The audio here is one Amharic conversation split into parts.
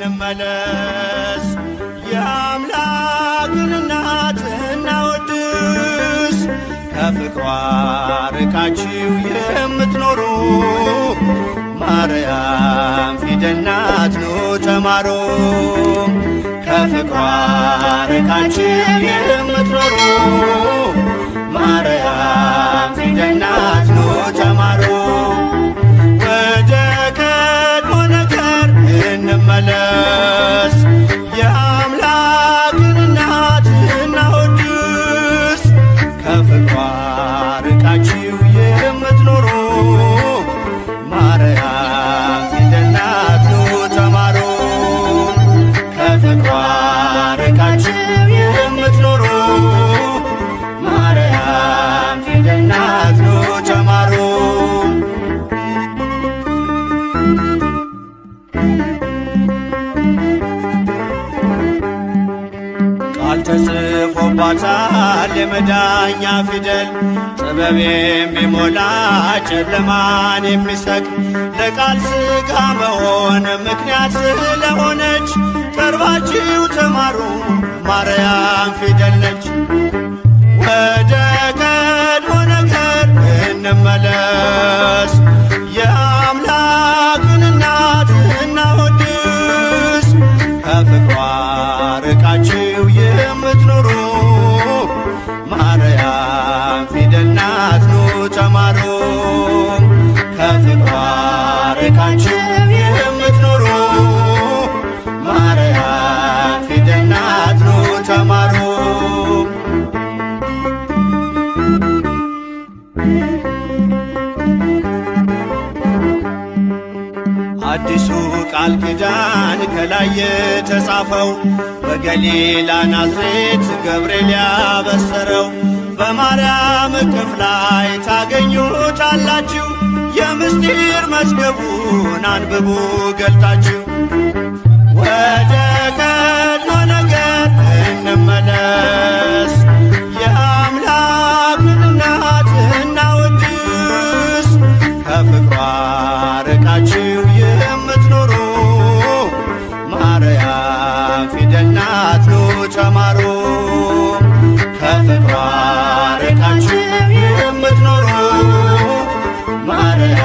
እንመለስ። የአምላክን እናት እናወድስ። ከፍቅሯ ርቃችሁ የምትኖሩ ማርያም ፊደል ናት ኑ ተማሩ። ከፍቅሯ ርቃችሁ የምትኖሩ ማርያም ፊደል ናት ኑ ተማሩ። ወደ ቀድሞ ነገር እንመለስ። የአምላክን እናት እናወድስ። ከፍቅሯ ርቃችሁ የምትኖሩ ማርያም ፊደል ናት ኑ ተማሩ። ከፍቅሯ ርቃችሁ የምትኖሩ ማርያም ፊደል ናት ኑ ተማሩ። ቃል ተጽፎባታል የመዳኛ ፊደል፣ ጥበብ የሚሞላ ጨለማን የሚሰቅ ለቃል ሥጋ መሆን ምክንያት ስለሆነች ቀርባችሁ ተማሩ ማርያም ፊደል ነች። ወደ ቀድሞ ነገር እንመለስ። የአምላክን እናት እናወድስ። ከፍቅሯ ርቃችሁ የምትኖሩ ማርያም ፊደል ናት ኑ ተማሩ። ከፍቅሯ ርቃችሁ የምትኖሩ ማርያም ፊደል ናት ኑ ተማሩ። አዲሱ ቃል ኪዳን ከላይ የተጻፈው በገሊላ ናዝሬት ገብርኤል ያበሰረው በማርያም እቅፍ ላይ ታገኙታላችሁ። የምስጢር መዝገቡን አንብቡ ገልጣችሁ። ወደ ቀድሞ ነገር እንመለስ። የአምላክን እናት እናወድስ። ከፍቅሯ ርቃችሁ የምትኖሩ ማርያም ፊደል ናት ኑ ተማሩ። ከፍቅሯ ርቃችሁ የምትኖሩ ማርያም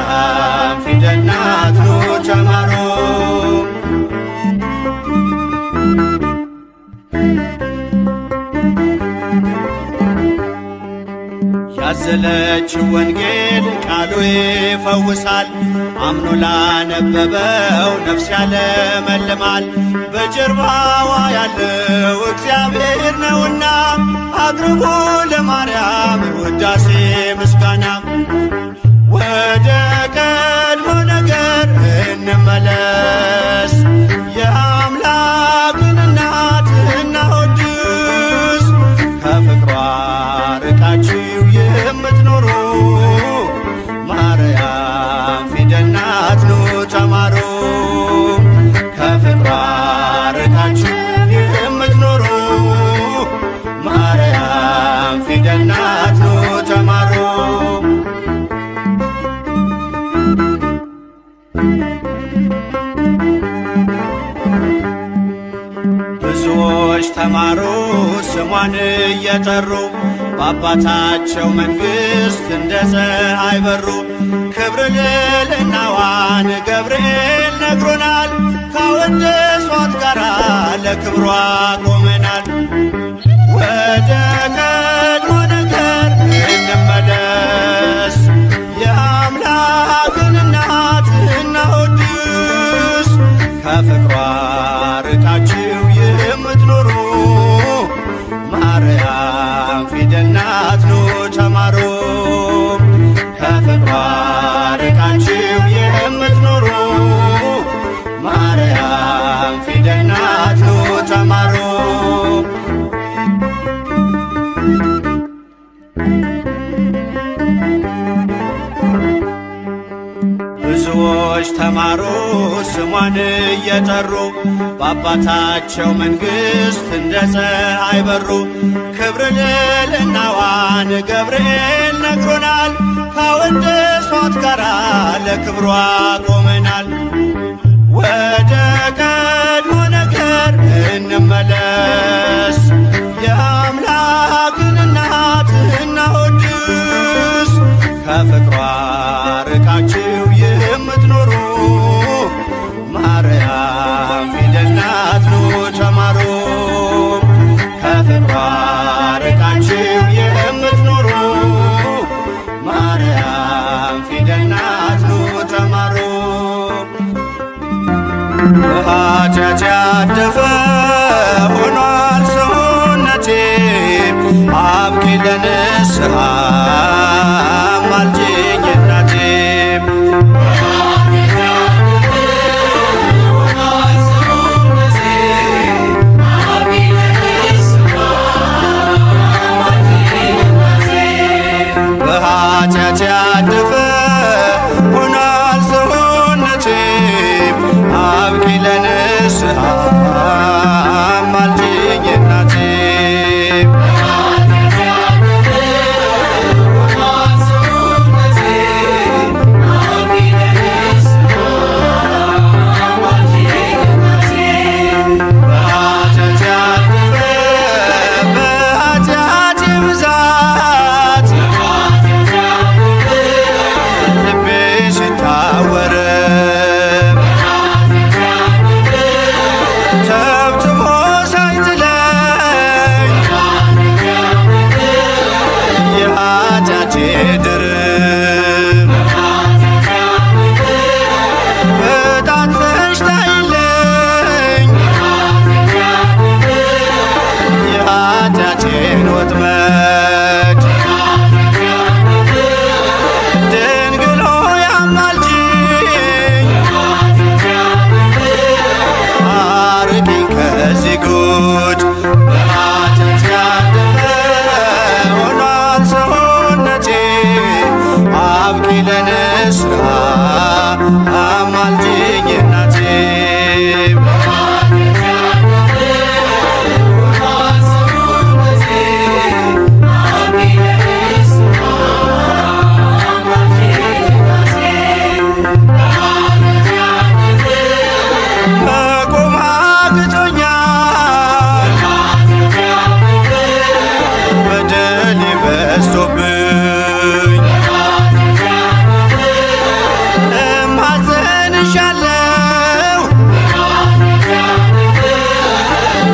ፊደል ናት ኑ ተማሩ። ያዘለችው ወንጌል ቃሉ ይፈውሳል። አምኖ ላነበበው ነፍስ ያለመልማል። በጀርባዋ ያለው እግዚአብሔር ነውና አቅርቡ ለማርያም ውዳሴ ምስጋና። ወደ ቀድሞ ነገር እንመለስ። የአምላክን እናት እናወድስ። ከፍቅሯ ርቃችሁ የምትኖሩ ማርያም ፊደል ናት ኑ ተማሩ። ከፍቅሯ ርቃችሁ የምትኖሩ ማርያም ፊደል ናት ኑ ተማሩ። ብዙዎች ተማሩ ስሟን እየጠሩ በአባታቸው መንግሥት እንደ ፀሐይ በሩ። ክብር ልዕልናዋን ገብርኤል ነግሮናል። ካወደሷት ጋራ ለክብሯ ቆመናል። ወደ ቀድሞ ነገር እንመለስ። የአምላክን እናት እናወድስ። ከፍቅሯ ርቃችሁ የምትኖሩ ማርያም ፊደል ናት ኑ ተማሩ። ከፍቅሯ ርቃችሁ የምትኖሩ ማርያም ፊደል ናት ኑ ተማሩ። ብዙዎች ተማሩ ስሟን እየጠሩ በአባታቸው መንግሥት እንደ ፀሐይ በሩ። ክብር ልዕልናዋን ገብርኤል ነግሮናል። ካወደሷት ጋራ ለክብሯ ቆመናል። ወደ ቀድሞ እንመለስ። የአምላክን እናት እናወድስ። ከፍቅሯ ርቃችሁ የምትኖሩ ማርያም ፊደል ናት ኑ ተማሩ። ከፍቅሯ ርቃችሁ የምትኖሩ ማርያም ፊደል ናት ኑ ተማሩ። በኃጢአት ያደፈ ሆኗል ሰውነቴ አብቂ ለንስሐ አማልጅኝ እናቴ። በኃጢአት ያደፈ ሆኗል ሰውነቴ አብቂ ለንስሐ አማልጅኝ እናቴ። በኃጢአቴ ብዛት ልቤ ሲታወር ተብትቦ ሳይጥለኝ የኃጢአቴ ድርብ በጣትሽ ታይለኝ የኃጢአቴን ወጥመድ። ድንግል ሆይ አማልጂኝ አርቂኝ ከዚህ ጉድ። በኃጢአት ያደፈ ሆኗል ሰውነቴ አብቂ ለንስሐ አማልጂኝ እናቴ። መቆም አቅቶኛል በደሌ በዝቶብኝ እማጸንሻለሁ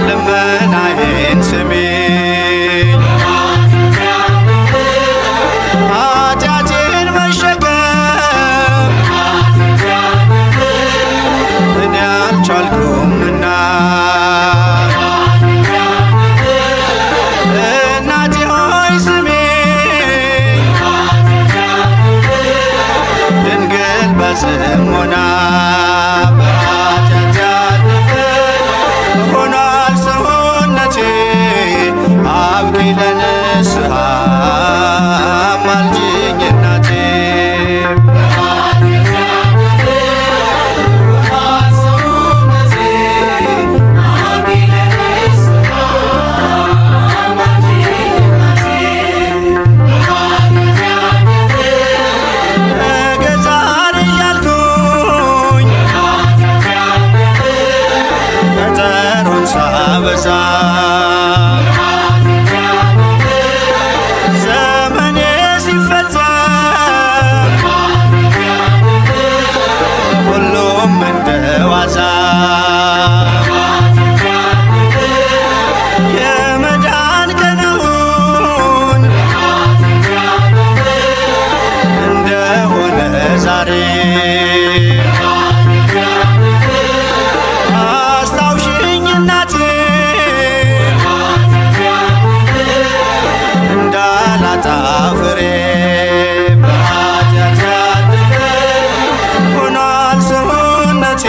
ልመናዬን ስሚኝ። ኃጢአቴን መሸከም እኔ አልቻልኩምና እናቴ ሆይ ስሚኝ። ድንግል በጽሞና በኃጢአት ያደፈ ሆኗል ሰውነቴ አብቂ ለንስሐ አማልጂኝ እናቴ። ነገ ዛሬ እያልኩኝ ቀጠሮን ሳበዛ ዘመኔ ሲፈጸም ሁሉም እንደ ዋዛ የመዳን ቀኑን እንደሆነ ዛሬ አስታውሽኝ እናቴ እንዳላጣ ፍሬ። በኃጢአት ያደፈ ሆኗል ሰውነቴ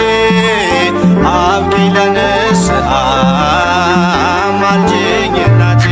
አብቂ ለንስሐ አማልጂኝ እናቴ።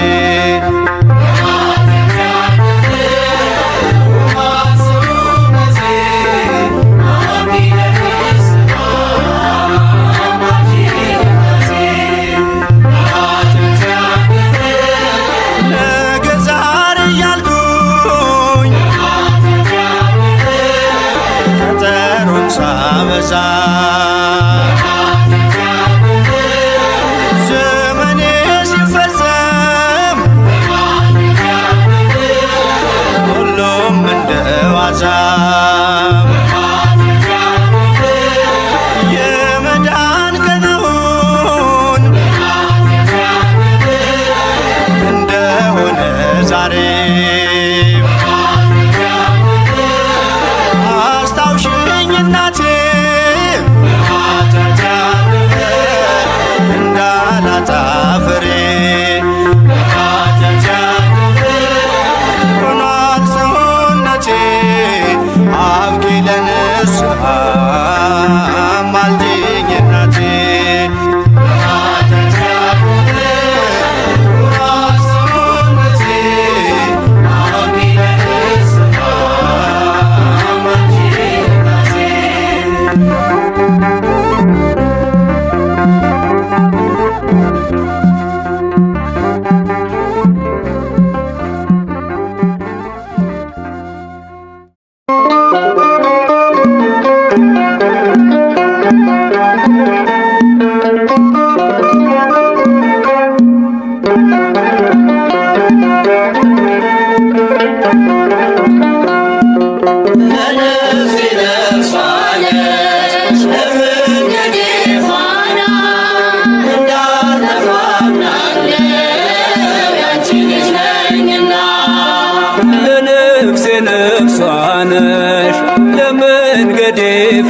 ለመንገዴ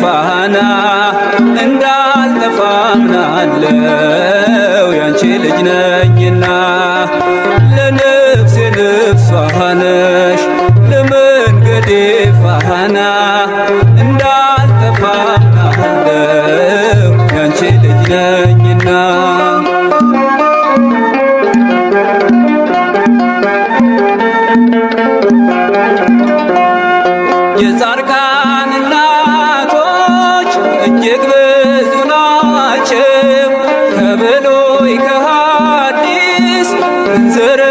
ፋና እንዳልጠፋ አምናለው ያንቺ ልጅ ነኝና ለነፍሴ ነፍሷ ነሽ ለመንገዴ ፋና እንዳልጠፋ አምናለው ያንቺ ልጅ ነኝና የጻድቃን እናቶች እጅግ ብዙ ናቸው ከብሉይ ከሐዲስ እንዘረዝራቸው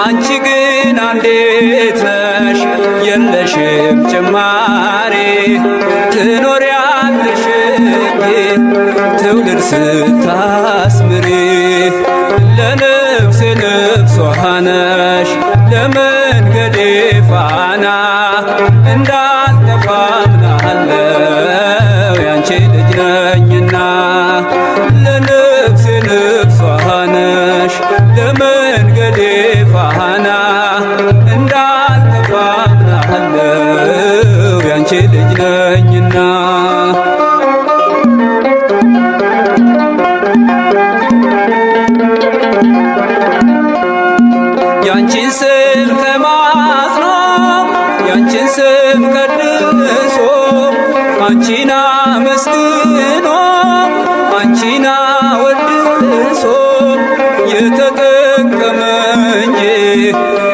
አንቺ ግን አንዲት ነሽ የለሽም ጭማሪ ትኖሪያለሽ ትውልድ ስታስምሪ ለነፍሴ ነፍሷ ነሽ ለመንገዴ ፋና እንዳልጠፋ አምናለው ያንቺ ልጅ ነኝና ለነፍሴ ነፍሷ ነሽ ለመንገዴ ፋና እንዳልጠፋ አምናለው ያንቺ ልጅ ነኝና ያንቺን ስም ተማጽኖ ያንቺን ስም ቀድሶ አንቺን አመስግኖ አንቺን አወድሶ የተጠቀመ እንጂ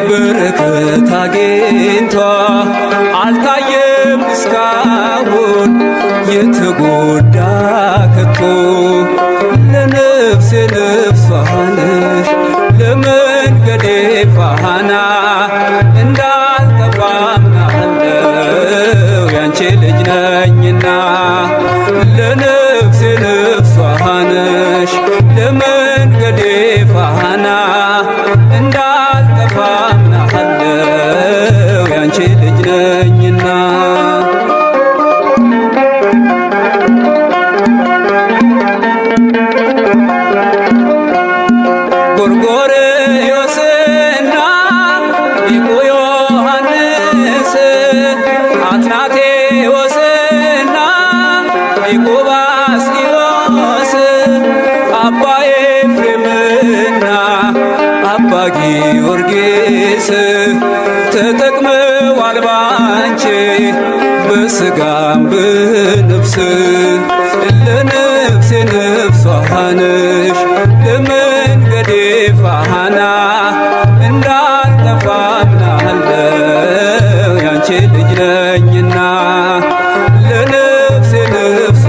በረከት አግኝቷ አልታየም እስካሁን የተጎዳ ከቶ ለነፍሴ ነፍሷ ነሽ ለመንገዴ ፋና እንዳልጠፋ አምናለው ያንቺ ልጅ ነኝና ለነፍሴ ነፍሷ ነሽ ለመንገዴ ፋና እንዳልጠፋ አምናለው ያንቺ ልጅ ነኝና ጎርጎርዮስና ሊቁ ዮሐንስ አትናቴዎስና ሊቁ ባስልዮስ አባ ኤፍሬምና አባ ጊዮርጊስ ተጠቅመዋል ባንቺ በሥጋም በነፍስ ለነፍሴ ነፍሷ ነሽ ለመንገዴ ፋና እንዳልጠፋ አምናለው ያንቺ ልጅ ነኝና ለነፍሴ ነፍሷ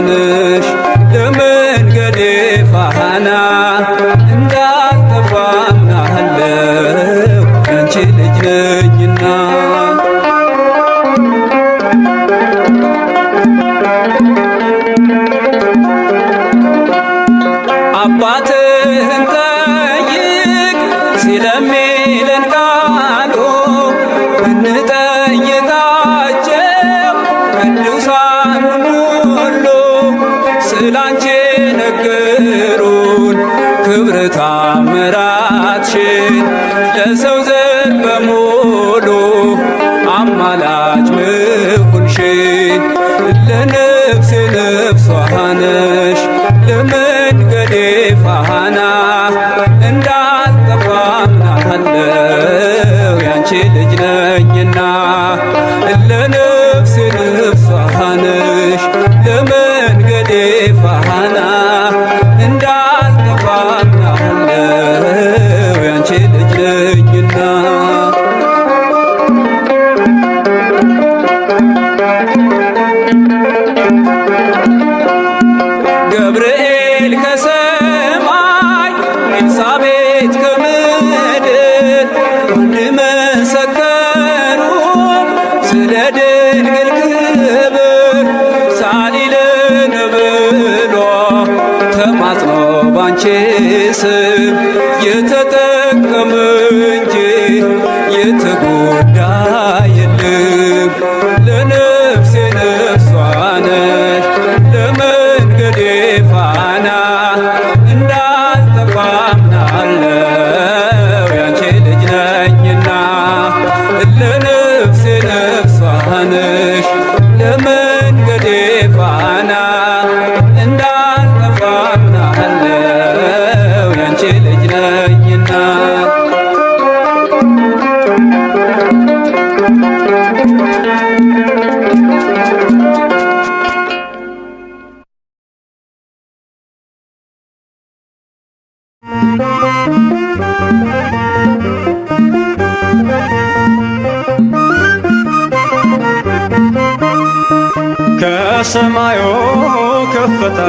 ነሽ ለመንገዴ ፋና እንዳልጠፋ አምናለው ያንቺ ልጅ ነኝና አባትህን ጠይቅ ሲለሚለን ቃሉ እንጠይቃቸው ቅዱሳኑን ሁሉ ስላንቺ ነገሩን ክብር ታምራትሽን ለሰው ዘር በሙሉ አማላጅ ምሁንሽን ለነፍሴ ነፍሷ ነሽ ለመንገዴ ፋና እንዳልጠፋ አምናለው ያንቺ ልጅ ነኝና ለነፍሴ ነፍሷ ነሽ ለመንገዴ ፋና እንዳልጠፋ አምናለው ያንቺ ልጅ ነኝና ገብርኤል ከሰማይ ኤልሳቤጥ ከምድር አንድ መሰከሩ ስለ ድንግል ክብር ሳሊልን ብሎ ተማጽኖ ባንቺ ስም የተጠቀመ እንጂ የተጎዳ የለም። ለነፍሴ ነፍሷ ነሽ ለመንገዴ ፋና እንዳልጠፋ አምናለሁ ያንቺ ልጅ ነኝና። ለነፍሴ ነፍሷ ነሽ ለመንገዴ ፋና እንዳልጠፋ አምናለሁ ያንቺ ልጅ ነኝና። ከሰማዩ ከፍታ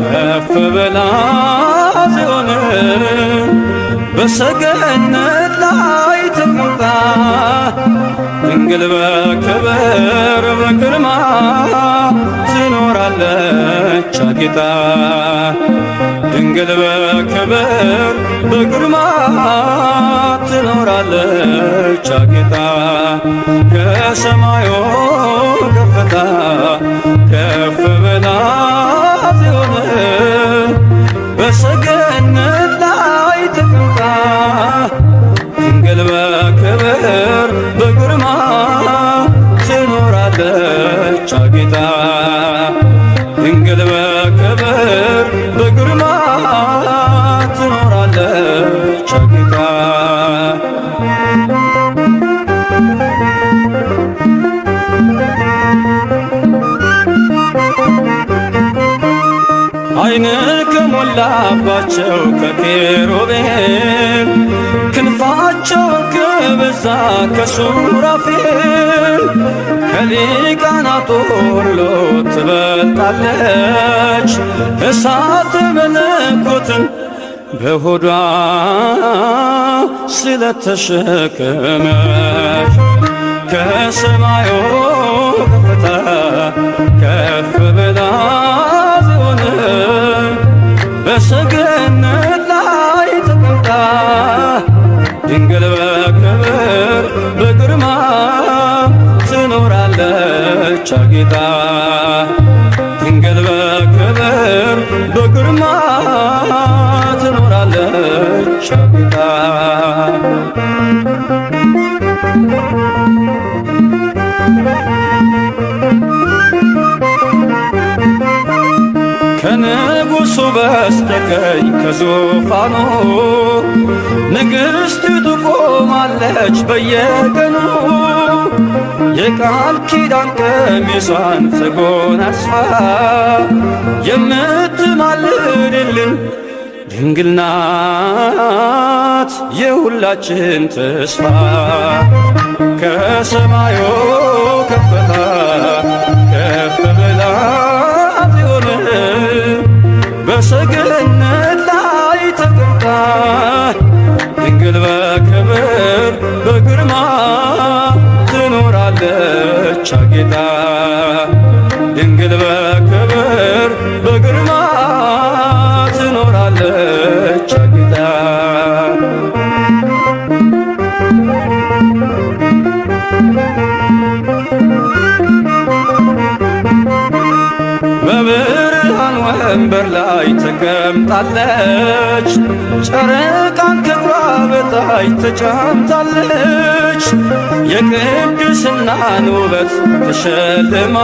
ከፍ ብላ ጽዮን በሰገነት ላይ ተቀምጣ ድንግል በክብር በግርማ ትኖራለች አጊጣ። ድንግል በክብር በግርማ ትኖራለች አጊጣ። ከሰማዩ ከፍታ ከፍ ብላ ጽዮን በሰገነት ላይ ተቀምጣ ድንግል በክብር በግርማ ትኖራለች አጊጣ። ድንግል በክብር በግርማ ትኖራለች አጊጣ። ዓይን ከሞላባቸው ከኪሩቤል ክንፋቸውን ከበዛ ከሱራፌል ከሊቃናቱ ሁሉ ትበልጣለች እሳት መለኮትን በሆዷ ስለተሸከመች። ከሰማዩ ከፍታ ከፍ ብላ ጽዮን በሰገነት ላይ ተቀምጣ ድንግል በክብር በግርማ ትኖራለች አጊጣ። ድንግል በክብር በግርማ ትኖራለች አጊጣ። ከንጉሡ በስተቀኝ ከዙፋኑ ንግሥቲቱ ቆማለች በየቀኑ የቃል ኪዳን ቀሚሷን ተጎናጽፋ የምትማልድልን ድንግል ናት የሁላችን ተስፋ። ከሰማዩ ከፍታ ከፍ ብላ ጽዮን በሰገነት ላይ ተቀምጣ ድንግል በክብር በግርማ ትኖራለች አጊጣ። ድንግል በክብር በግርማ ትኖራለች አጊጣ። በብርሃን ወንበር ላይ ተቀምጣለች ጨረቃን ክብሯ በታች ተጫምታለች። የቅድስናን ውበት ተሸልማ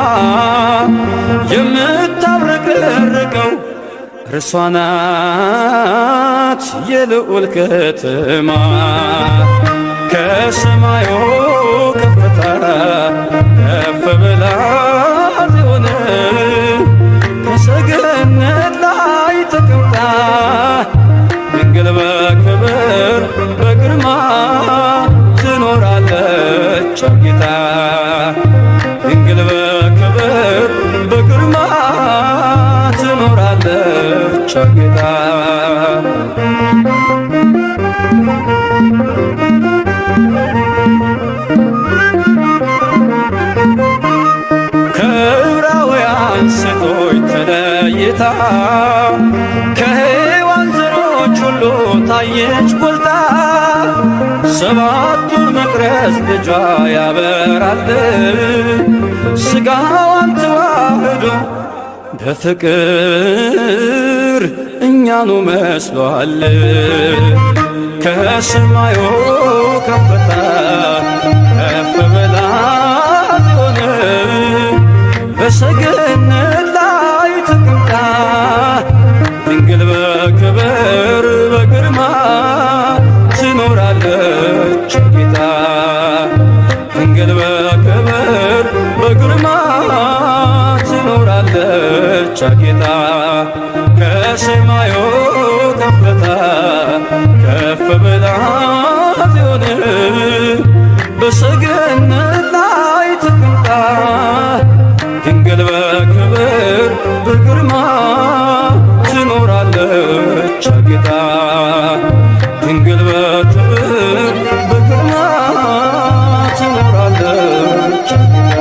የምታብረቀርቀው እርሷ ናት የልዑል ከተማ። ከሰማዩ ከፍታ ከፍ ብላ ጽዮን በሰገነት ላይ ተቀምጣ ድንግል በክብር በግርማ ትኖራለች አጊጣ። ድንግል በክብር በግርማ ትኖራለች አጊጣ። ጌታ ከሔዋን ዘሮች ሁሉ ታየች ጎልታ ሰባቱን መቅረዝ ልጇ ያበራል ሥጋዋን ተዋህዶ በፍቅር እኛኑ መስሏል ከሰማዩ ከፍታ ከፍ ብላ ጽዮን በሰገነት ላይ ተቀምጣ ድንግል በክብር በግርማ ትኖራለች ጌታ ድንግል በክብር በግርማ ትኖራለች ጌታ ከሰማዩ ከፍታ ከፍ ብላ ጽዮን በሰገነት ላይ ተቀምጣ ድንግል በክብር በግርማ ትኖራለች ጌታ ድንግል በክብር በግርማ ትኖራለች ጌታ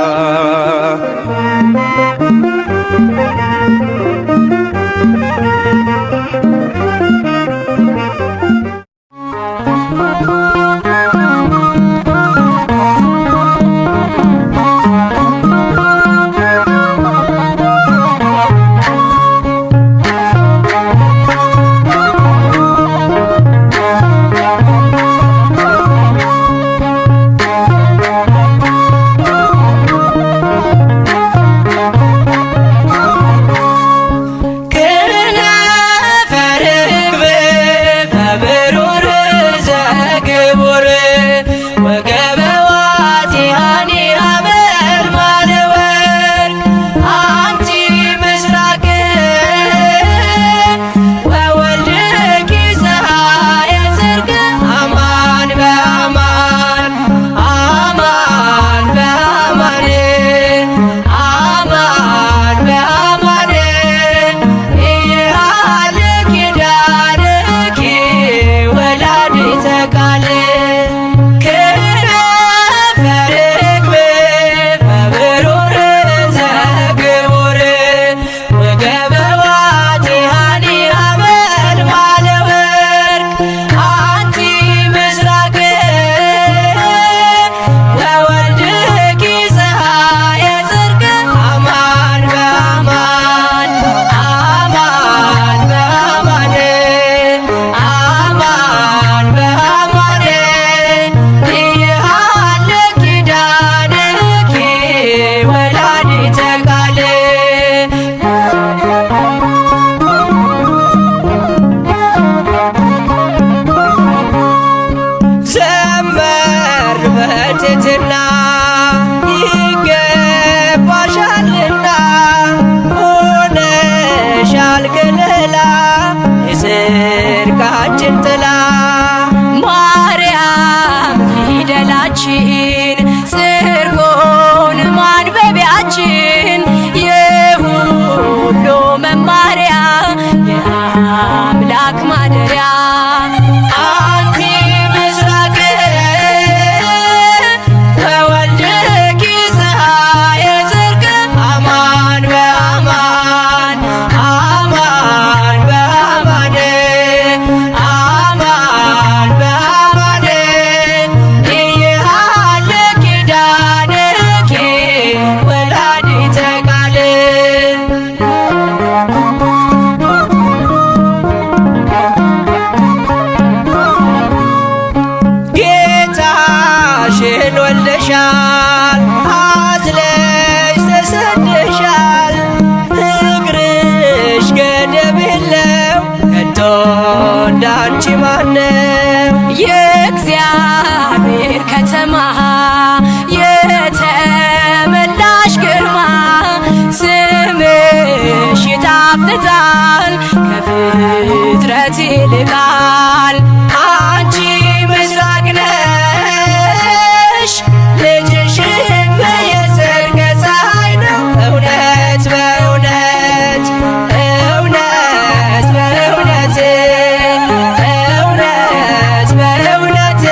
ይልቃል አንቺ ምስራቅ ነሽ ልጅሽም የጽድቅ ፀሐይ ነው። እውነት በእውነት እውነት በእውነት እውነት በእውነት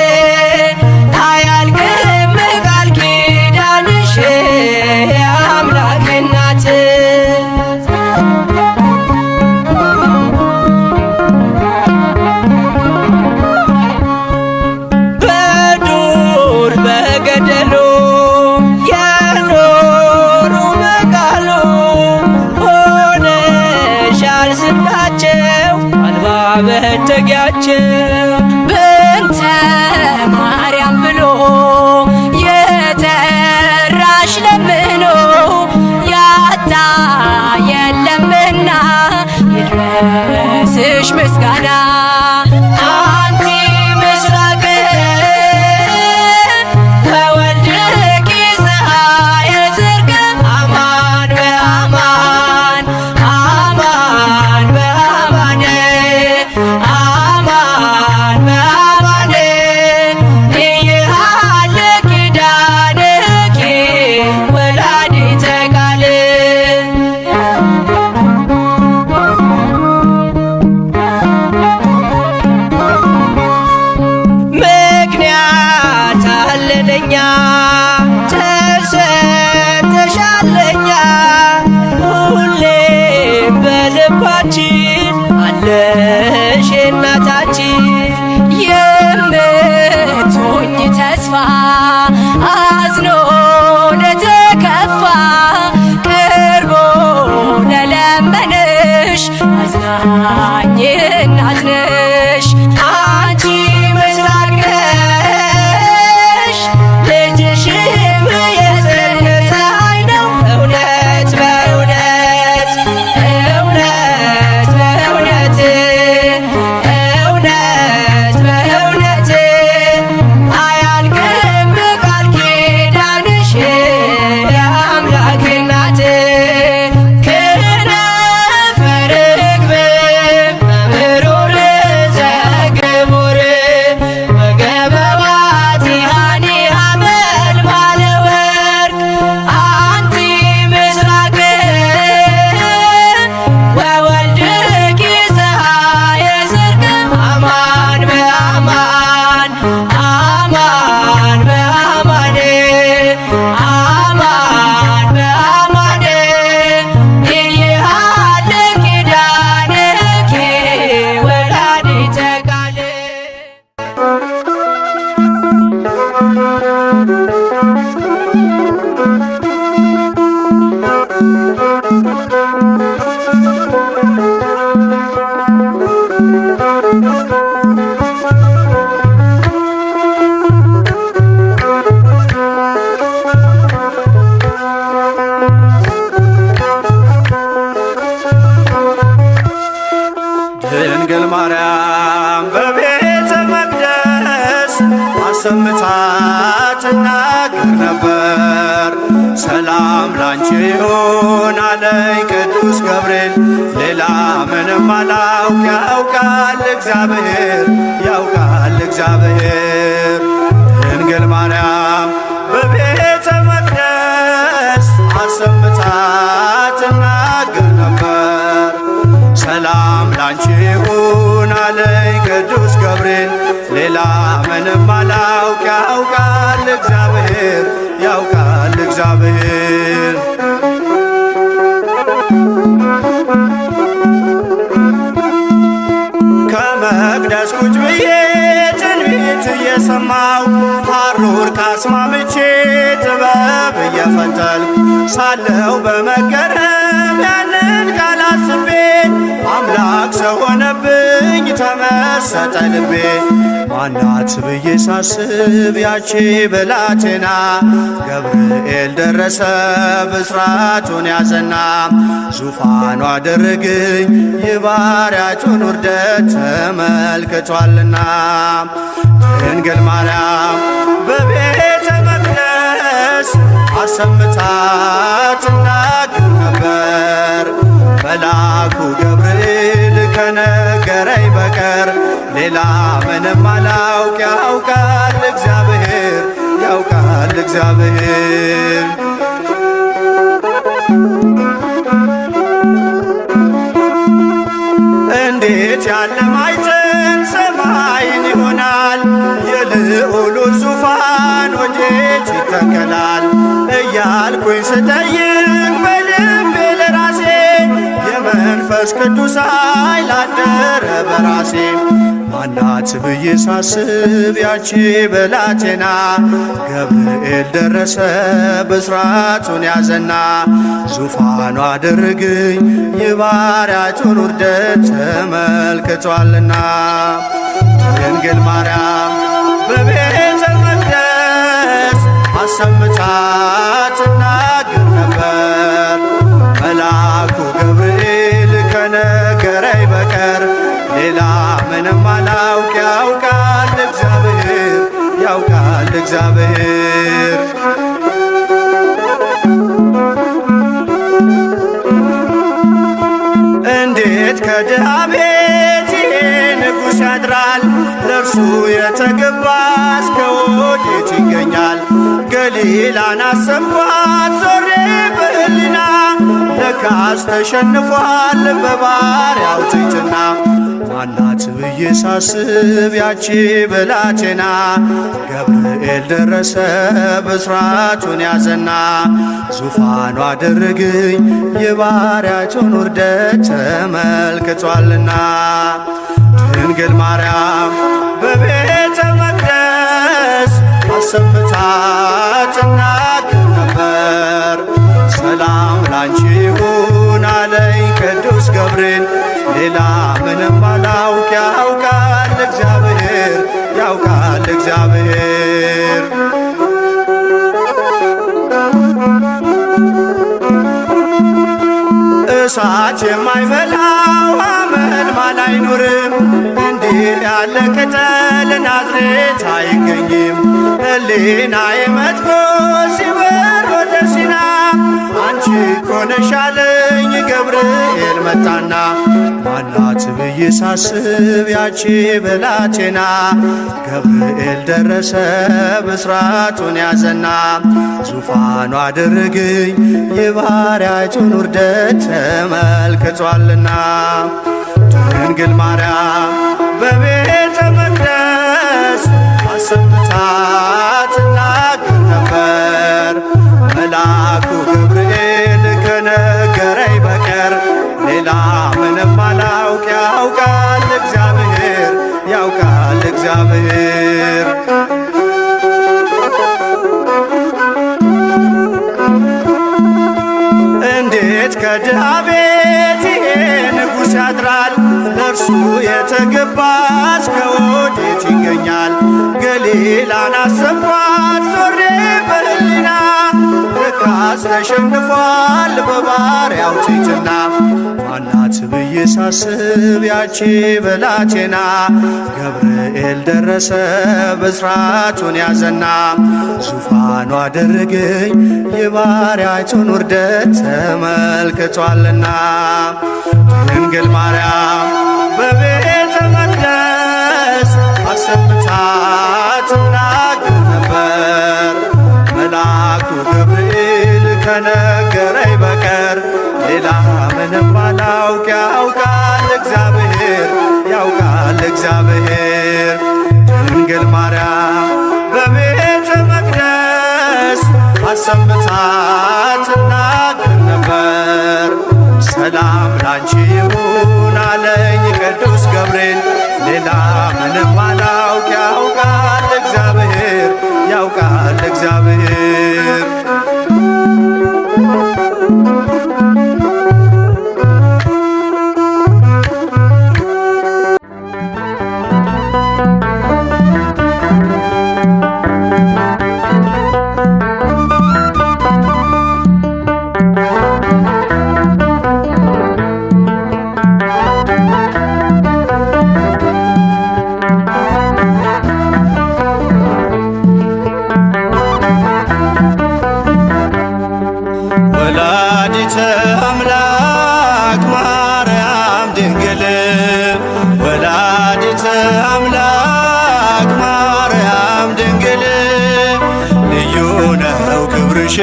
አያልቅም ቃል ኪዳንሽ የአምላክ እናት መጠጊያችን ብንተ ማርያም ብሎ የጠራሽ ለምኖ ያጣ የለምና ይድረስሽ ምስጋና አንቲ ምስራቅ ወወልድኪ ፀሐየ ጽድቅ አማን በአማን አማን በአማን አማን በአማን ይሃልቅ ኪዳንኪ ወላዲተ ቃል ምክንያት አለለኛ ተሰጥተሻለኛ ሁሌም በልባችን አለሽ እናታችን የምትሆኝ ተስፋ አዝኖ ለተከፋ ቅርቦ ለለመነሽ አዝናኝ እናት ነሽ አንቺ ምስራቅ ነሽ ልጅሽም የጽድቅ ፀሐይ ነው እውነት በእውነት እውነት በእውነት እውነት በእውነት አያልቅም ቃል ኪዳንሽ የአምላክ እናት ክነፈ ርግብ መምሩር ዘግቡር ወገበዋት ሃኒሃ መልማለ ወርቅ አንቲ ምስራቅ ወወልድኪ ፀሐየ ጽድቅ አማን በአማን አማን በአማን አማን በአማን ይሃልቅ ኪዳንኪ ወላዲተ ቃል ድንግል ማርያም በቤተ መቅደስ አሰምታ ትናገር ነበር። ሰላም ላንቺ ይሁን አለኝ ቅዱስ ገብርኤል ሌላ ምንም አላውቅ ያውቃል እግዚአብሔር ያውቃል እግዚአብሔር ድንግል ማርያም በቤተ መቅደስ አሰምታ ትናገር ነበር። ሰላም ላንቺ ይሁን አለኝ ቅዱስ ገብርኤል ሌላ ምንም አላውቅ ያውቃል እግዚአብሔር ያውቃል እግዚአብሔር ከመቅደስ ቁጭ ብዬ ትንቢት እየሰማው ሐሩር ካስማምቼ ጥበብ እየፈተልኩ ሳለው በመገረም ያንን ቃል አስቤ አምላክ ሰው ሆነብኝ ተመሰጠ ልቤ። ማናት ብዬ ሳስብ ያቺ ብላቴና ገብርኤል ደረሰ ብስራቱን ያዘና ዙፋኑ አደረገኝ የባሪያቱን ውርደት ተመልክቷልና ድንግል ማርያም በቤተ መቅደስ አሰምታ ትናገር ነበር። መልአኩ ገብርኤል ከነገረኝ በቀር ሌላ ምንም አላውቅ ያውቃል እግዚአብሔር ያውቃል እግዚአብሔር እንዴት ያለ ማዕዘን ሰማይን ይሆናል የልዑሉ ዙፋን ወዴት ይተከላል እያልኩኝ ስጠይቅ በልቤ ለራሴ የመንፈስ ቅዱስ ኃይል አደረ በራሴ ማናት ብዬ ሳስብ ያቺ ብላቴና ገብርኤል ደረሰ ብስራቱን ያዘና ዙፋኑ አደረገኝ የባሪያቱን ውርደት ተመልክቷልና። ድንግል ማርያም በቤተ መቅደስ አሰምታ ትናገር ነበር። መልአኩ ገብርኤል ከነገረኝ በቀር ሌላ ምንም አላውቅ፣ ያውቃል እግዚአብሔር፣ ያውቃል እግዚአብሔር። እንዴት ከድሃ ቤት ይሄ ንጉሥ ያድራል? ለእርሱ የተገባ እስከ ወዴት ይገኛል? ገሊላን አሰብኳት ዞሬ በሕሊና ለካስ ተሸንፏል በባሪያው ትሕትና። ማናት ብዬ ሳስብ ያቺ ብላቴና ገብርኤል ደረሰ ብስራቱን ያዘና ዙፋኑ አደረገኝ የባሪያቱን ውርደት ተመልክቷልና። ድንግል ማርያም በቤተ መቅደስ አሰምታ ትናገር ነበር። ሰላም ላንቺ ይሁን አለኝ ቅዱስ ገብርኤል፣ ሌላ ምንም አላውቅ፣ ያውቃል እግዚአብሔር፣ ያውቃል እግዚአብሔር። እሳት የማይበላው አመልማል አይኖርም፣ እንዲህ ያለ ቅጠል ናዝሬት አይገኝም። ሕሊናዬ መጥቶ ሲበር ወደ ሲና አንቺ እኮ ነሽ አለኝ ገብርኤል መጣና። ማናት ብዬ ሳስብ ያቺ ብላቴና ገብርኤል ደረሰ ብስራቱን ያዘና ዙፋኑ አደረገኝ የባሪያቱን ውርደት ተመልክቷልና። ድንግል ማርያም በቤተ መቅደስ አሰምታ ትናገር ነበር። መልአኩ ገብርኤል ከነገረኝ በቀር ሌላ ምንም አላውቅ፣ ያውቃል እግዚአብሔር፣ ያውቃል እግዚአብሔር። እንዴት ከድሃ ቤት ይሄ ንጉሥ ያድራል? ለእርሱ የተገባ እስከ ወዴት ይገኛል? ገሊላን አሰብኳት ዞሬ በሕሊና ለካስ ተሸንፏል በባሪያው ትሕትና። ማናት ብዬ ሳስብ ያቺ ብላቴና ገብርኤል ደረሰ ብስራቱን ያዘና ዙፋኑ አደረገኝ የባሪያቱን ውርደት ተመልክቷልና። ድንግል ማርያም በቤተ መቅደስ አሰምታ ትናገር ነበር። መልአኩ ገብርኤል ከነገረኝ በቀር ሌላ ምንም አላውቅ፣ ያውቃል እግዚአብሔር፣ ያውቃል እግዚአብሔር። ድንግል ማርያም በቤተ መቅደስ አሰምታ ትናገር ነበር። ሰላም ላንቺ ይሁን አለኝ ቅዱስ ገብርኤል፣ ሌላ ምንም አላውቅ፣ ያውቃል እግዚአብሔር፣ ያውቃል እግዚአብሔር። ወላዲተ አምላክ ማርያም ድንግል፣ ወላዲተ አምላክ ማርያም ድንግል፣ ልዩ ነው ክብርሽ፣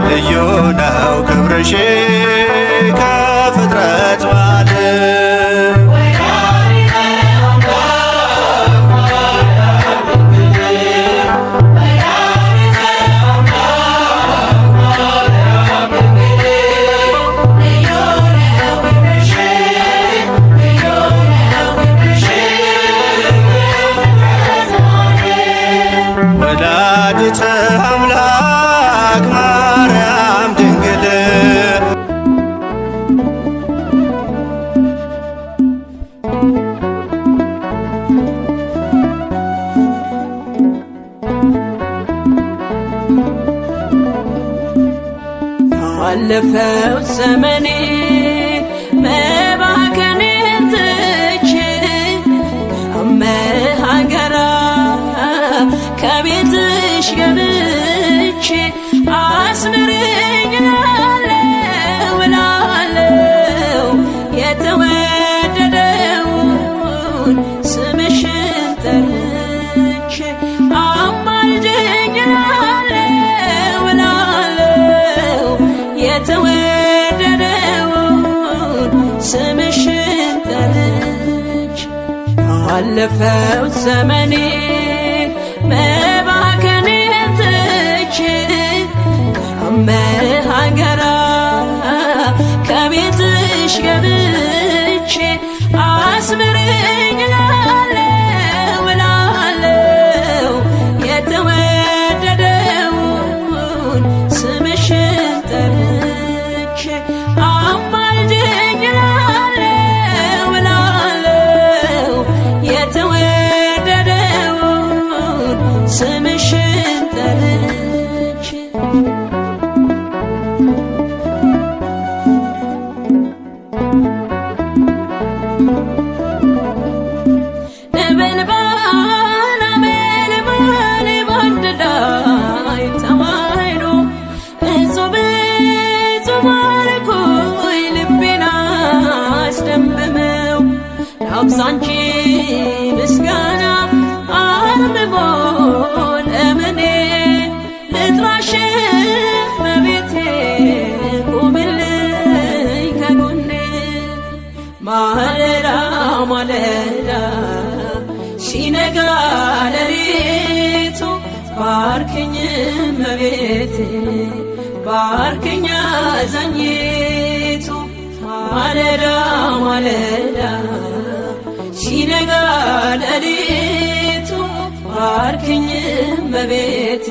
ልዩ ነው ክብርሽ ከፍጥረት ባል አለፈው ዘመኔ መባከኔን ትቼ አመሃገራ ከቤትሽ ገብቼ አስምረኝ እላለሁ እላለሁ የተወደደውን ስምሽን ጠርቼ አማልጅኝ እላለሁ እላለሁ የተወደደውን ስምሽን ጠርቼ አለፈው ዘመኔ መባከኔን ትቼ አመሃገራ ከቤትሽ ገብቼ አስምረኝ እላለሁ እላለሁ የተወደደውን ስምሽን ጠርቼ አማልጅኝ እላለሁ እላለሁ የተወደደውን ስምሽን ጠርቼ አብዛንቺ ምስጋና አርምሞ ለምኔ ልጥራሽ መቤቴ ቁምልኝ ከጎኔ ማለዳ ማለዳ ሲነጋ ሌሊቱ ባርክኝ መቤቴ ባርክኝ አዛኝቱ ማለዳ ማለዳ ሲነጋ ሌሊቱ ባርክኝ መቤቴ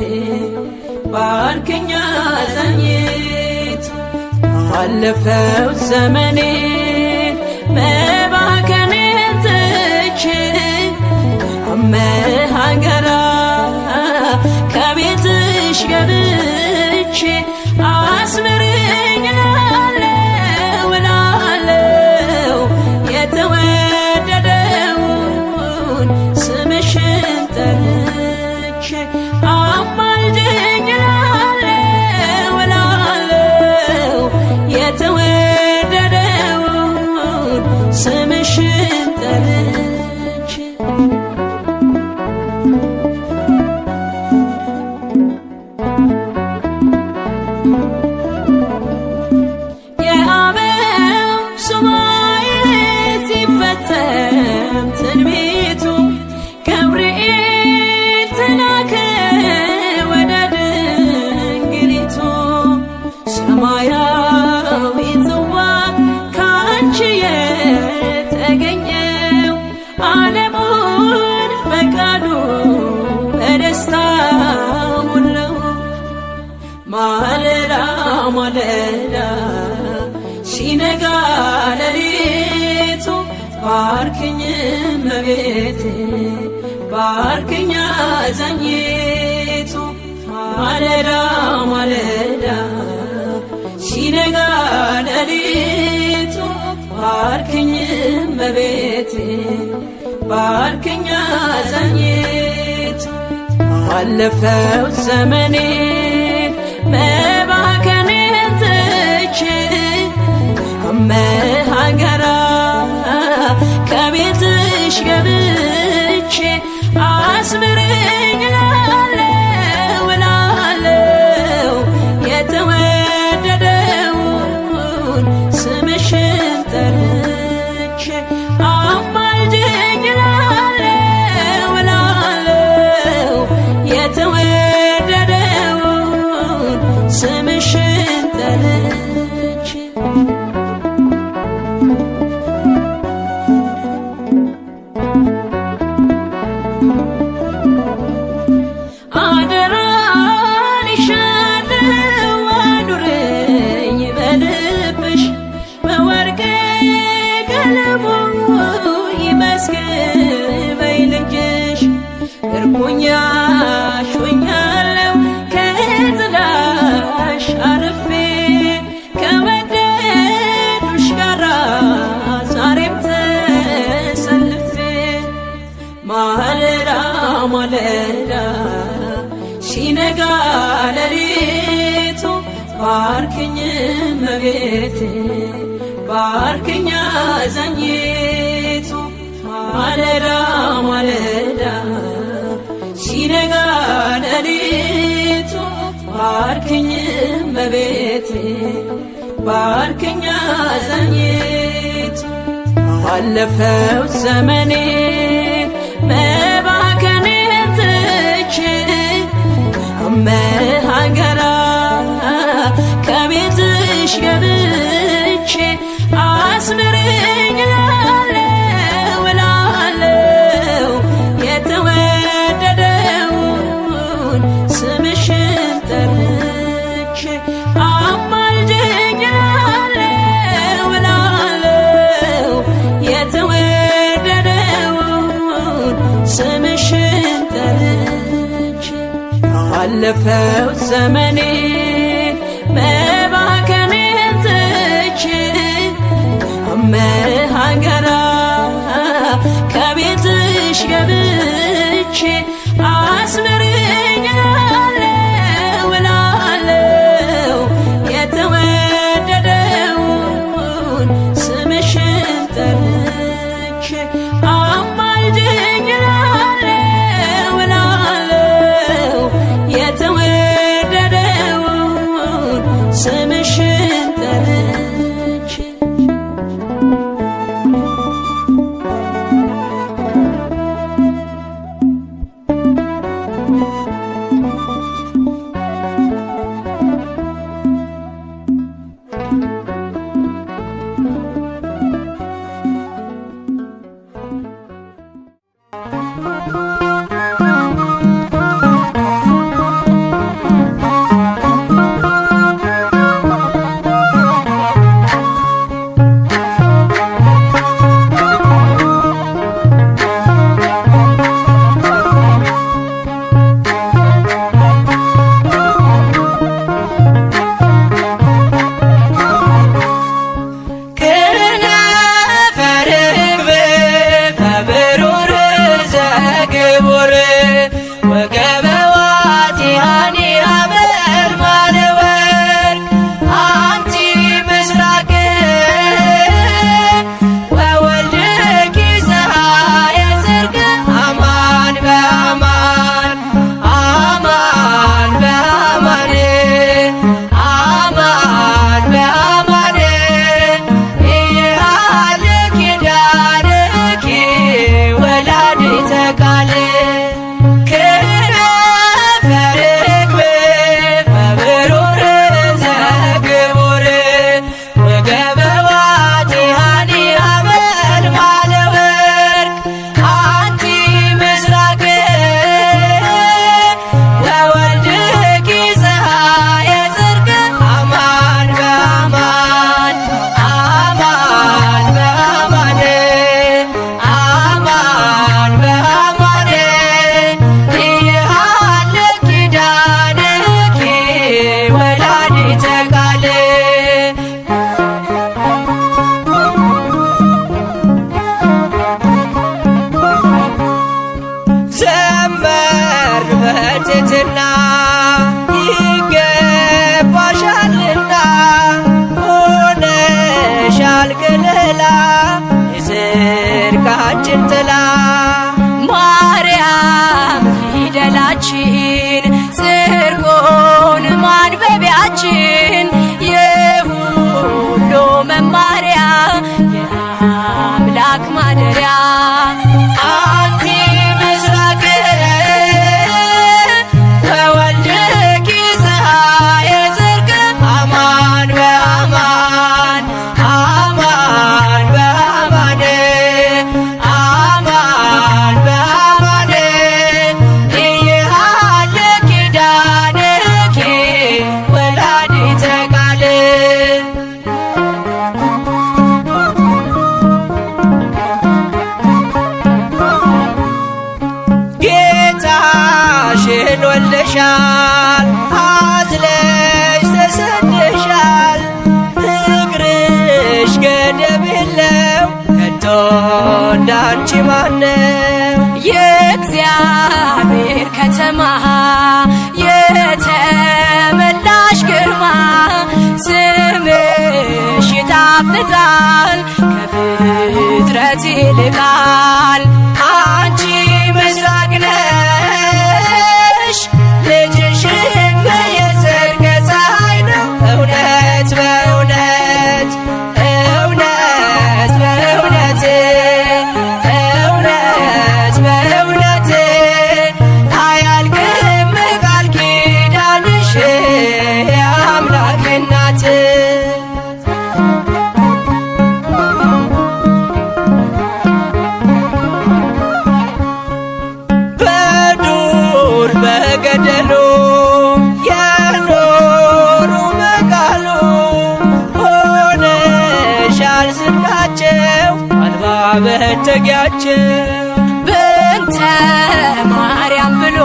ባርክኝ አዛኝቱ አለፈው ዘመኔ መባከኔን ትቼ አመሃገራ ከቤትሽ ገብቼ አስምረኝ እላለሁ እላለሁ የተወደደውን ስምሽን ጠርቼ አማልጅኝ እላለሁ እላለሁ የተወደደውን ስምሽን ጠርቼ የአበው ሱባኤ ሲፈጸም ትንቢቱ ገብርኤል ተላከ ወደ ድንግሊቱ ሰማያዊ ጽዋ ካንቺ የተገኘው ዓለሙን በቃሉ በደስታ ሞላው ማለዳ ማለዳ ሲነጋ ሌሊቱ ባርክኝ መቤቴ ባርክኝ አዛኝቱ ማለዳ ማለዳ ሲነጋ ሌሊቱ ባርክኝ መቤቴ ባርክኝ አዛኝቱ አለፈው ዘመኔ መባከኔን ትቼ አመሃገራ ከቤትሽ ገብቼ አስምረኝ እላለሁ እላለሁ የተወደደውን ስምሽን ጠርቼ አማልጅኝ እላለሁ እላለሁ የተወደደውን ስምሽን ጠርቼ አደራን ይሻለው አኑረኝ በልብሽ በወርቅ ቀለሙ ይመስክር በይልጅሽ ምርኮኛሽ ሆኛለሁ ከጥላሽ አርፌ ባርክኝ እመቤቴ ባርክኝ አዛኝቱ ማለዳ ማለዳ ሲነጋ ሌሊቱ ባርክኝ እመቤቴ ባርክኝ አዛኝቱ ባለፈው ዘመኔ መባከኔን ትቼ ከመሃገራ ከቤትሽ ገብቼ አስምረኝ እላለሁ እላለሁ የተወደደውን ስምሽን ጠርቼ አማልጅኝ እላለሁ እላለሁ የተወደደውን ስምሽን ጠርቼ አለፈው ዘመኔ መባከኔን ትቼ ከመሃገራ ከቤትሽ ገብቼ አስምረኝ እላለሁ እላለሁ የተወደደውን ስምሽን ጠርቼ አማልጅኝ እላለሁ እላለሁ የተወደደውን ስምሽን ጠርቼ ትሕትና ይገባሻልና ሆነሻል ከለላ የጽድቃችን ጥላ ማርያም ፊደላችን ጽድቁን ማንበቢያችን የሁሉ መማሪያ የአምላክ ማደሪያ አንቲ ምስራቅ ወወልድኪ ፀሐየ ጽድቅ አማን በአማን አማን በአማን አማን በአማን ኢሃለ ኪዳንኪ ወላዲተ ቃል ጌታሽን ወልደሻል አዝለሽ ተሰደሻል ፍቅርሽ ገደብ የለው ከቶ እንዳንቺ ማነው የእግዚአብሔር ከተማ የተመላሽ ግርማ መጠጊያችን በእንተ ማርያም ብሎ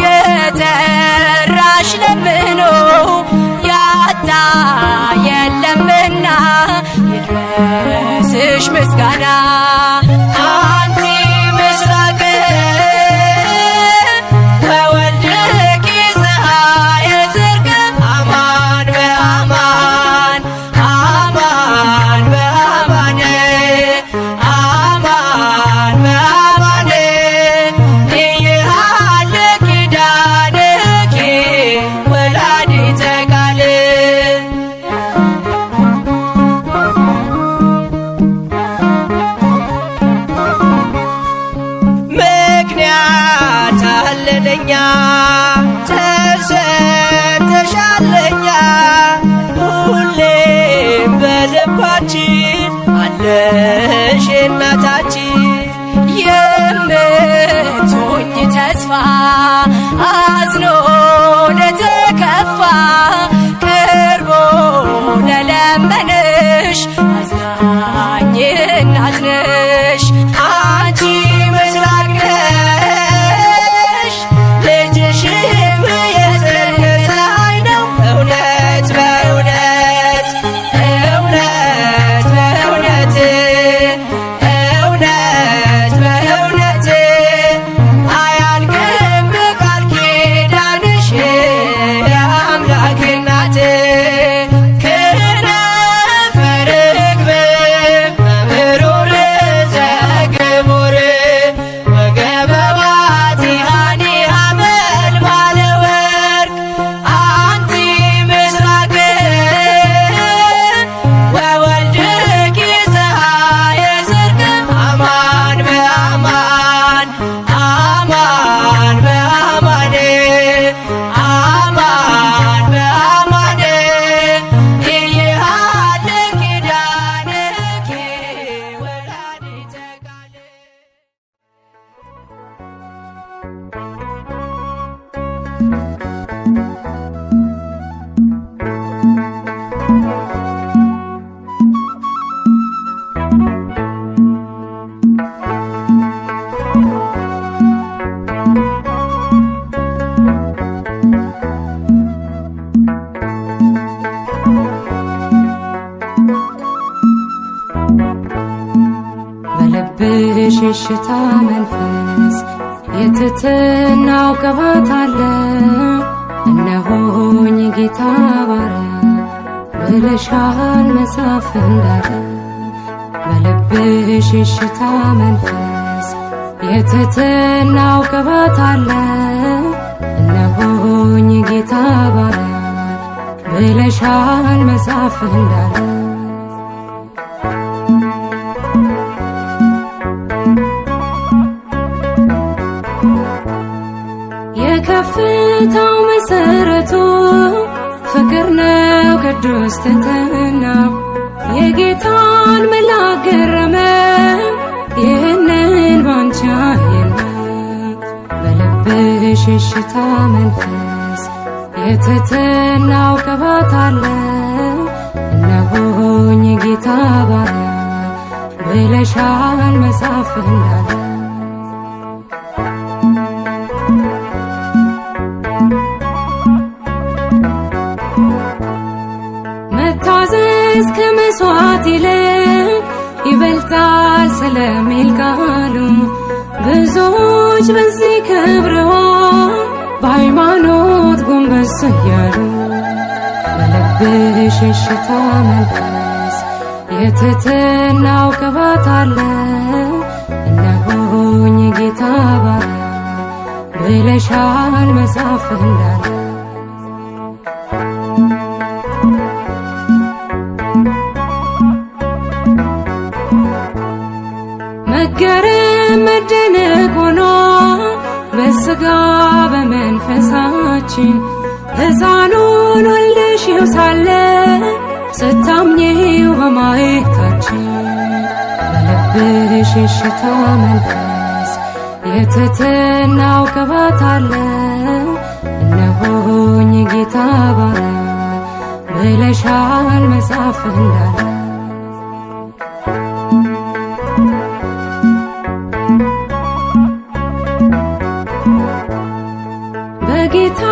የጠራሽ ለምኖ ያጣ የለምና ይድረስሽ ምስጋና። አንቲ ምስራቅ ወወልድኪ ፀሐየ ጽድቅ አማን በአማን አማን በአማን አማን በአማን ይሃለ ኪዳንኪ ወላዲተ ቃል ምክንያት አለለኛ ተሰጥተሻለኛ ሁሌም በልባችን አለሽ እናታችን የምትሆኝ ተስፋ አዝኖ ለተከፋ ቀርቦ ለለመንሽ አዛኝ እናት ነሽ። አንቺ ምስራቅ ነሽ ልጅሽም የጽድቅ ፀሐይ ነው። እውነት በእውነት እውነት በእውነት እውነት በእውነት አያልቅም ቃል ኪዳንሽ የአምላክ እናት። ክነፈ ርግብ መምህሩር ዘግቡር ወገበ ባቲሃኒ ሐመልማለ ወርቅ አንቲ ምስራቅ ወወልድኪ ፀሐየ ጽድቅ አማን በአማን አማን በአማን አማን በአማን ይሃለ ኪዳንኪ ወላዲተ ቃል በልብሽ የሽታ መንፈስ የትትናው ቅባት አለ። እነሆኝ ጌታ ባሪያ ብለሻል መጽሐፍ እንዳለ። በልብሽ የሽታ መንፈስ የትትናው ቅባት አለ። እነሆኝ ጌታ ባሪያ ብለሻል መጽሐፍ እንዳለ። የከፍታው መሰረቱ ፍቅር ነው ቅዱስ ትሕትና። የጌታን መልአክ ገረመ ይህንን ባንቺ አየና። በልብሽ የሽታ መንፈስ የትሕትናው ቅባት አለ። እነሆኝ ጌታ ባሪያ ብለሻል መጽሐፍ እንዳለ። መታዘዝ ከመሥዋዕት ይልቅ ይበልጣል ስለሚል ቃሉ ብዙዎች በዚህ ከብረዋል በሃይማኖት ጎንበስ እያሉ። በልብሽ የሽታ መንፈስ የትሕትናው ቅባት አለ። እነሆኝ ጌታ ባሪያ ብለሻል መጽሐፍ እንዳለ። መገረም መደነቅ ሆኖ በሥጋ በመንፈሳችን ሕፃኑን ወልደሽው ሳለ ስታምኚው በማየታችን። በልብሽ የሽታ መንፈስ የትሕትናው ቅባት አለ። እነሆኝ ጌታ ባሪያ ብለሻል መጽሐፍ እንዳለ። በጌታ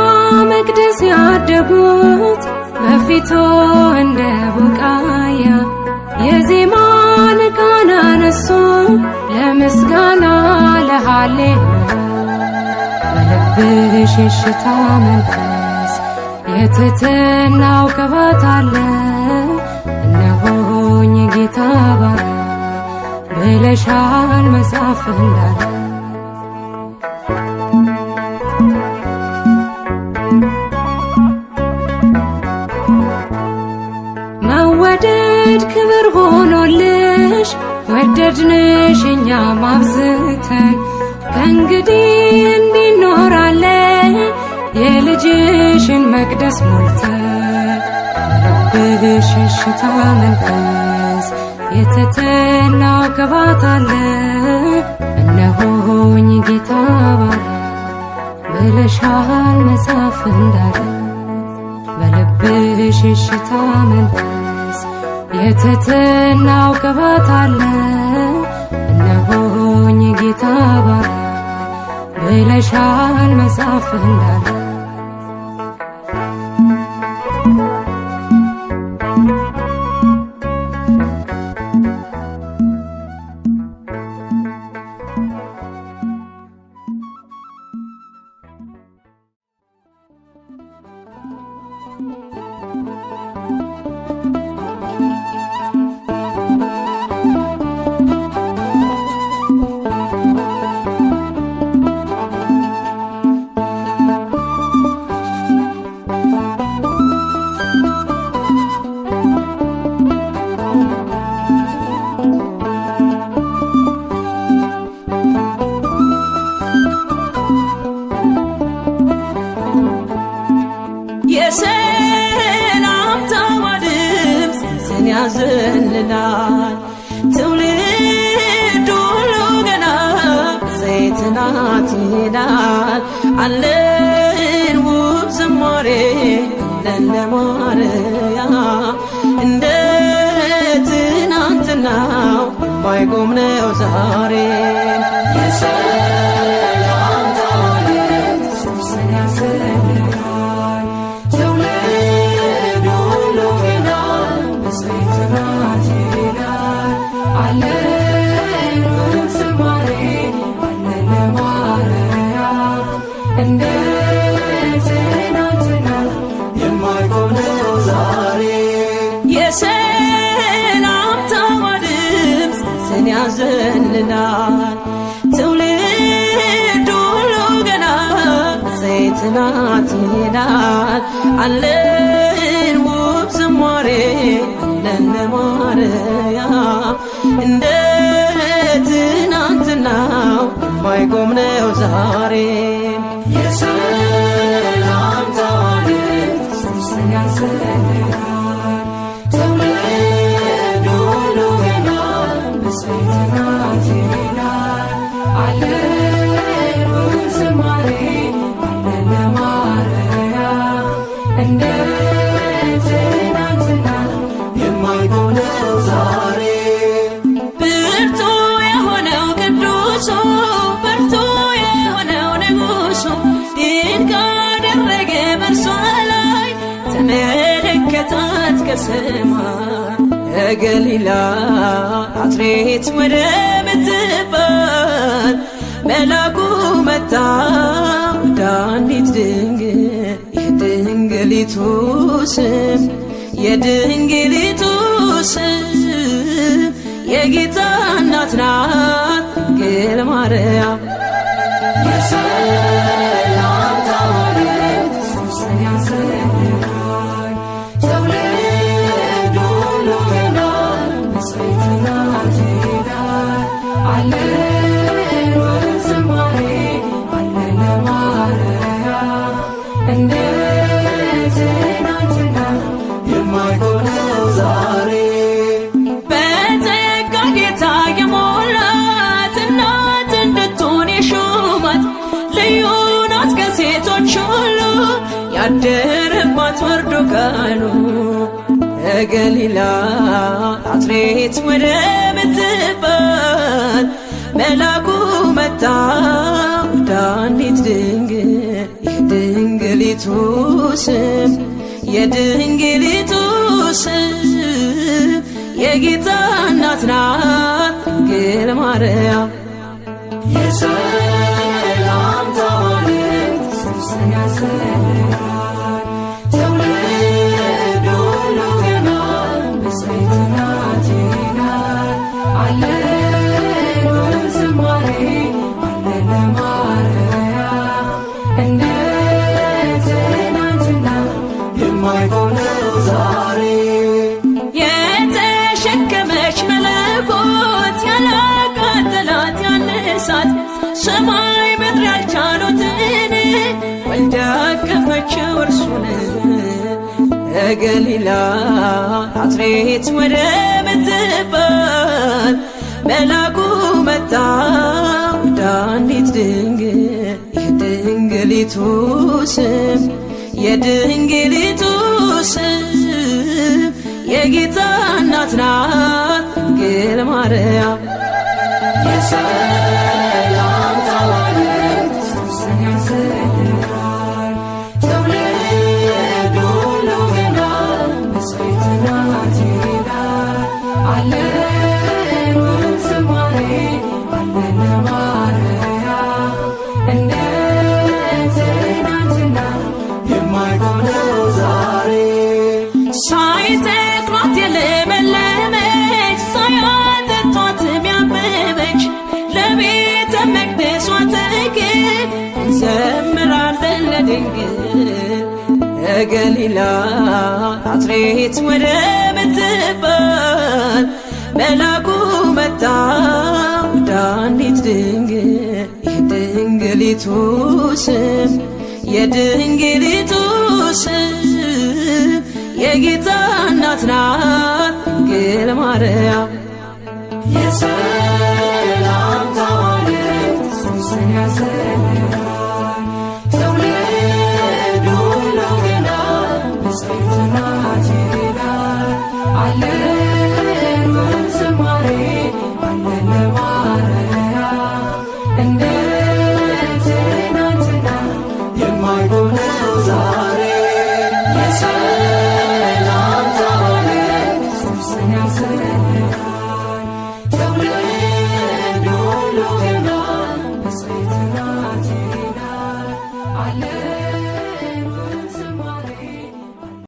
መቅደስ ያደጉት በፊቱ እንደ ቡቃያ የዜማን ቃና ነሱ ለምስጋና ለሃሌሉያ በልብሽ የሽታ መንፈስ የትሕትናው ቅባት አለ። እነሆኝ ጌታ ባሪያ ብለሻል መጽሐፍ እንዳለ መወደድ ክብር ሆኖልሽ ወደድንሽ እኛም አብዝተን ከእንግዲህ እንዲኖራለን የልጅሽን መቅደስ ሞልተን በልብሽ የሽታ መንፈስ የትሕትናው ቅባት አለ። እነሆኝ ጌታ ባሪያ ብለሻል መጽሐፍ እንዳለ በልብሽ የሽታ መንፈስ የትሕትናው ቅባት አለ። እነሆኝ ጌታ ባሪያ ብለሻል መጽሐፍ እንዳለ የሰላምታዋ ድምፅ ጽን ያዘልላል። ትውልድ ሁሉ ገና ዘይት ናት ይላል። አለን ውብ ዝማሬ አለን ለማርያም እንደ ትናንትናው የማይቆም ነው ዛሬ። የሰላምታዋ ድምፅ ጽን ያዘልላል። ትውልድ ሁሉ ገና ዘይት ናት ይላል። አለን ውብ ዝማሬ አለን ለማርያም እንደ ትናንትናው የማይቆም ነው ዛሬ። የሰላምታዋ ድምፅ ጽን ያዘልላል። ብርቱ የሆነው ቅዱሱ ብርቱ የሆነው ንጉሱ ድንቅ አደረገ በእርሷ ላይ ተመለከታት ከሰማይ ከገሊላ ናዝሬት ወደምትባል መልአኩ መጣ ወደ አንዲት ድንግል የድንግሊቱ ስም የጌታ እናት ናት ድንግል ማርያም። የሰላምታዋ ድምፅ ጽን ያዘልላል። ትውልድ ሁሉ ገና ዘይት ናት ይላል። አለን ውብ ዝማሬ አለን ለማርያም እንደ ትናንትና የማይቆም ነው ዛሬ። በጸጋ ጌታ የሞላት እናት እንድትሆን የሾማት ልዩ ናት ከሴቶች ሁሉ ያደረባት ወርዶ ቃሉ ከገሊላ ናዝሬት ወደምትባል መልአኩ መጣ ወደ አንዲት ድንግል የድንግሊቱ ስም የድንግሊቱ ስም የጌታ እናት ናት ድንግል ማርያም። የሰላምታ መልእክት ሦስተኛ ያሰራል ትውልድ ሁሉ ገና ብፅዕት ናት ይላል። አለን ዝማሬ አለን ለማርያም እንደ ትናንትና የማይሆነው ዛሬ የተሸከመች መለኮት ያላቃጠላት ያነሳት ሰማይ ምድር ያልቻሉትን ወልዳ አቀፈችው እርሱን ከገሊላ ናዝሬት ወደ ምትባል መልአኩ መጣ ወደ አንዲት ድንግል የድንግሊቱ ስም የድንግሊቱ ስም የጌታ እናት ናት ድንግል ማርያም። የሰላምታ መልእክት ሦስተኛ ያሰራል ትውልድ ሁሉ ገና ብፅዕት ናት ይላል። አለን ዝማሬ አለን ለማርያም እንደ ትናንትና የማይሆነው ዛሬ ሳይተክሏት የለመለመች ሳያጠጧትም ያበበች ለቤተ መቅደሷ ተክል እንዘምራለን ለድንግል ከገሊላ ናዝሬት ወደ ምትባል መልአኩ መጣ ወደ አንዲት ድንግል የድንግሊቱ ስም የድንግሊቱ ስም የጌታ እናት ናት ድንግል ማርያም።